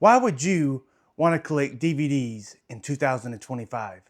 Why would you want to collect DVDs in 2025?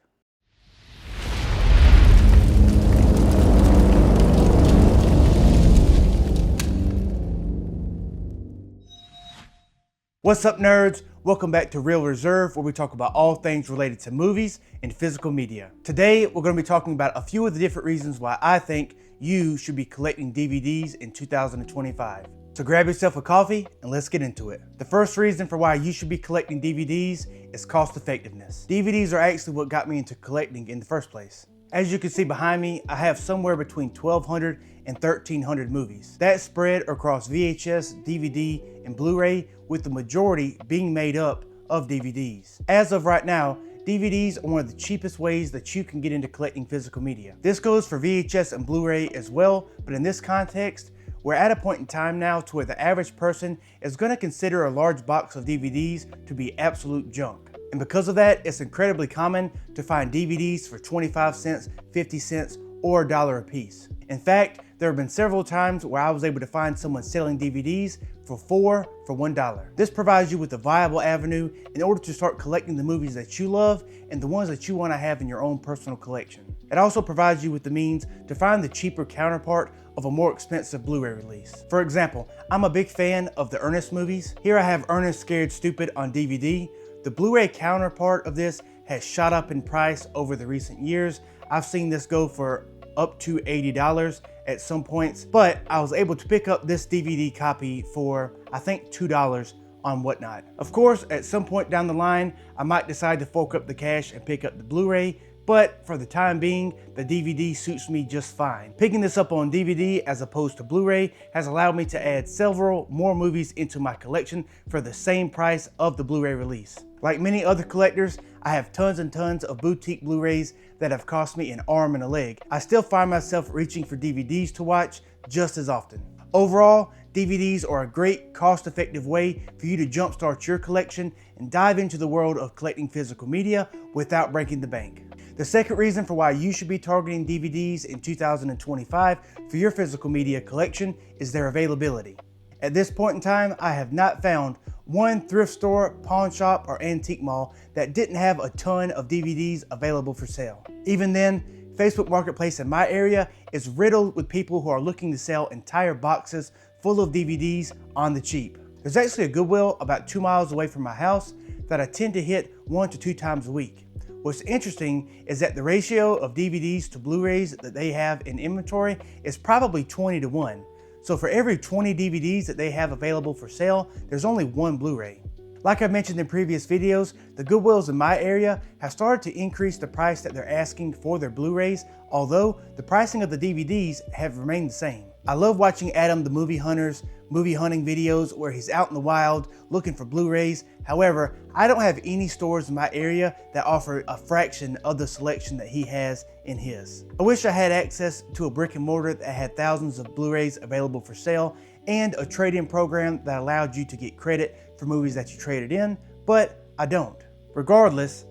What's up, nerds? Welcome back to Real Reserve, where we talk about all things related to movies and physical media. Today, we're going to be talking about a few of the different reasons why I think you should be collecting DVDs in 2025. So grab yourself a coffee and let's get into it. The first reason for why you should be collecting DVDs is cost effectiveness. DVDs are actually what got me into collecting in the first place. As you can see behind me, I have somewhere between 1,200 and 1,300 movies. That's spread across VHS, DVD, and Blu-ray, with the majority being made up of DVDs. As of right now, DVDs are one of the cheapest ways that you can get into collecting physical media. This goes for VHS and Blu-ray as well, but in this context, we're at a point in time now to where the average person is going to consider a large box of DVDs to be absolute junk. And because of that, it's incredibly common to find DVDs for 25 cents, 50 cents, or $1 a piece. In fact, there have been several times where I was able to find someone selling DVDs for $4 for $1. This provides you with a viable avenue in order to start collecting the movies that you love and the ones that you want to have in your own personal collection. It also provides you with the means to find the cheaper counterpart of a more expensive Blu-ray release. For example, I'm a big fan of the Ernest movies. Here I have Ernest Scared Stupid on DVD. The Blu-ray counterpart of this has shot up in price over the recent years. I've seen this go for up to $80 at some points, but I was able to pick up this DVD copy for, I think, $2 on Whatnot. Of course, at some point down the line, I might decide to fork up the cash and pick up the Blu-ray, but for the time being, the DVD suits me just fine. Picking this up on DVD as opposed to Blu-ray has allowed me to add several more movies into my collection for the same price of the Blu-ray release. Like many other collectors, I have tons and tons of boutique Blu-rays that have cost me an arm and a leg. I still find myself reaching for DVDs to watch just as often. Overall, DVDs are a great, cost-effective way for you to jumpstart your collection and dive into the world of collecting physical media without breaking the bank. The second reason for why you should be targeting DVDs in 2025 for your physical media collection is their availability. At this point in time, I have not found one thrift store, pawn shop, or antique mall that didn't have a ton of DVDs available for sale. Even then, Facebook Marketplace in my area is riddled with people who are looking to sell entire boxes full of DVDs on the cheap. There's actually a Goodwill about 2 miles away from my house that I tend to hit 1 to 2 times a week. What's interesting is that the ratio of DVDs to Blu-rays that they have in inventory is probably 20 to 1. So for every 20 DVDs that they have available for sale, there's only 1 Blu-ray. Like I mentioned in previous videos, the Goodwills in my area have started to increase the price that they're asking for their Blu-rays, although the pricing of the DVDs have remained the same. I love watching Adam the Movie Hunter's movie hunting videos where he's out in the wild looking for Blu-rays. However, I don't have any stores in my area that offer a fraction of the selection that he has in his. I wish I had access to a brick and mortar that had thousands of Blu-rays available for sale and a trade-in program that allowed you to get credit for movies that you traded in, but I don't. Regardless,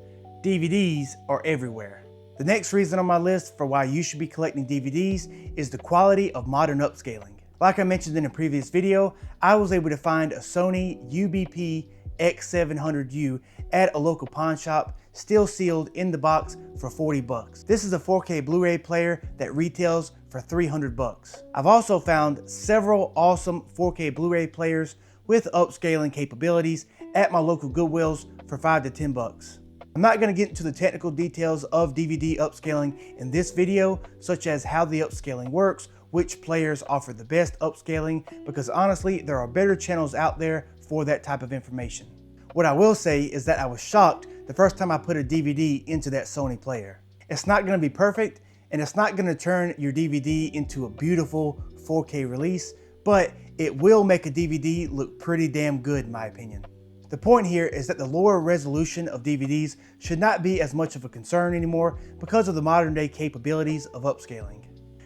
DVDs are everywhere. The next reason on my list for why you should be collecting DVDs is the quality of modern upscaling. Like I mentioned in a previous video, I was able to find a Sony UBP X700U at a local pawn shop, still sealed in the box for 40 bucks. This is a 4K Blu-ray player that retails for 300 bucks. I've also found several awesome 4K Blu-ray players with upscaling capabilities at my local Goodwills for 5 to 10 bucks. I'm not going to get into the technical details of DVD upscaling in this video, such as how the upscaling works, which players offer the best upscaling, because honestly, there are better channels out there for that type of information. What I will say is that I was shocked the first time I put a DVD into that Sony player. It's not going to be perfect, and it's not going to turn your DVD into a beautiful 4K release, but it will make a DVD look pretty damn good in my opinion. The point here is that the lower resolution of DVDs should not be as much of a concern anymore because of the modern day capabilities of upscaling.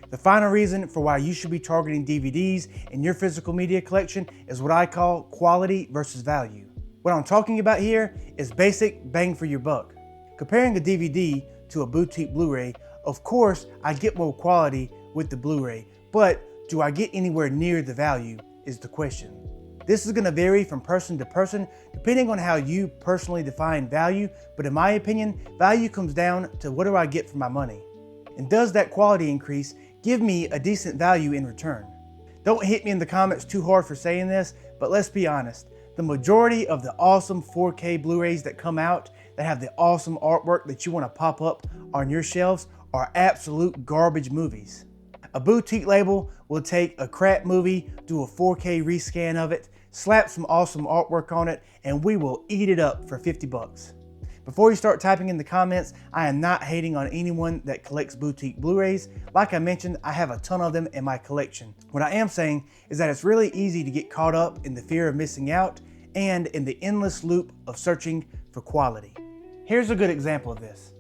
The final reason for why you should be targeting DVDs in your physical media collection is what I call quality versus value. What I'm talking about here is basic bang for your buck. Comparing a DVD to a boutique Blu-ray, of course I get more quality with the Blu-ray, but do I get anywhere near the value is the question. This is going to vary from person to person depending on how you personally define value, but in my opinion, value comes down to what do I get for my money? And does that quality increase give me a decent value in return? Don't hit me in the comments too hard for saying this, but let's be honest. The majority of the awesome 4K Blu-rays that come out that have the awesome artwork that you want to pop up on your shelves are absolute garbage movies. A boutique label will take a crap movie, do a 4K rescan of it, slap some awesome artwork on it, and we will eat it up for 50 bucks. Before you start typing in the comments, I am not hating on anyone that collects boutique Blu-rays. Like I mentioned, I have a ton of them in my collection. What I am saying is that it's really easy to get caught up in the fear of missing out and in the endless loop of searching for quality. Here's a good example of this.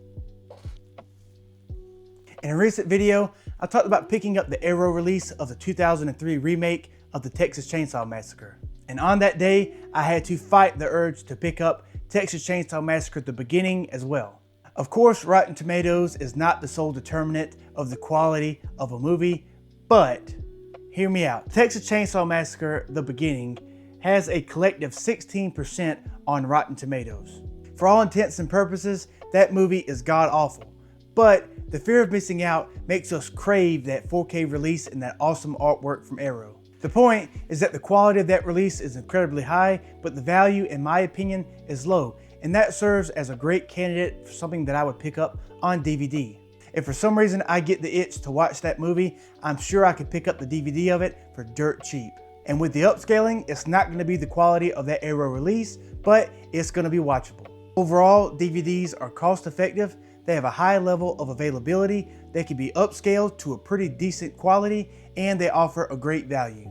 In a recent video, I talked about picking up the Arrow release of the 2003 remake of the Texas Chainsaw Massacre. And on that day, I had to fight the urge to pick up Texas Chainsaw Massacre the beginning as well. Of course, Rotten Tomatoes is not the sole determinant of the quality of a movie, but hear me out. Texas Chainsaw Massacre the beginning has a collective 16% on Rotten Tomatoes. For all intents and purposes, that movie is god-awful, but the fear of missing out makes us crave that 4K release and that awesome artwork from Arrow. The point is that the quality of that release is incredibly high, but the value, in my opinion, is low, and that serves as a great candidate for something that I would pick up on DVD. If for some reason I get the itch to watch that movie, I'm sure I could pick up the DVD of it for dirt cheap. And with the upscaling, it's not going to be the quality of that Arrow release, but it's going to be watchable. Overall, DVDs are cost effective, they have a high level of availability, they can be upscaled to a pretty decent quality, and they offer a great value.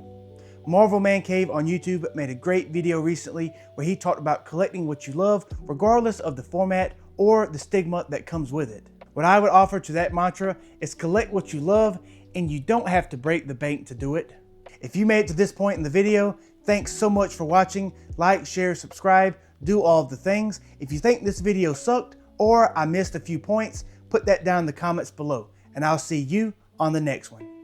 Marvel Man Cave on YouTube made a great video recently where he talked about collecting what you love regardless of the format or the stigma that comes with it. What I would offer to that mantra is collect what you love, and you don't have to break the bank to do it. If you made it to this point in the video, thanks so much for watching. Like, share, subscribe, do all of the things. If you think this video sucked or I missed a few points, put that down in the comments below, and I'll see you on the next one.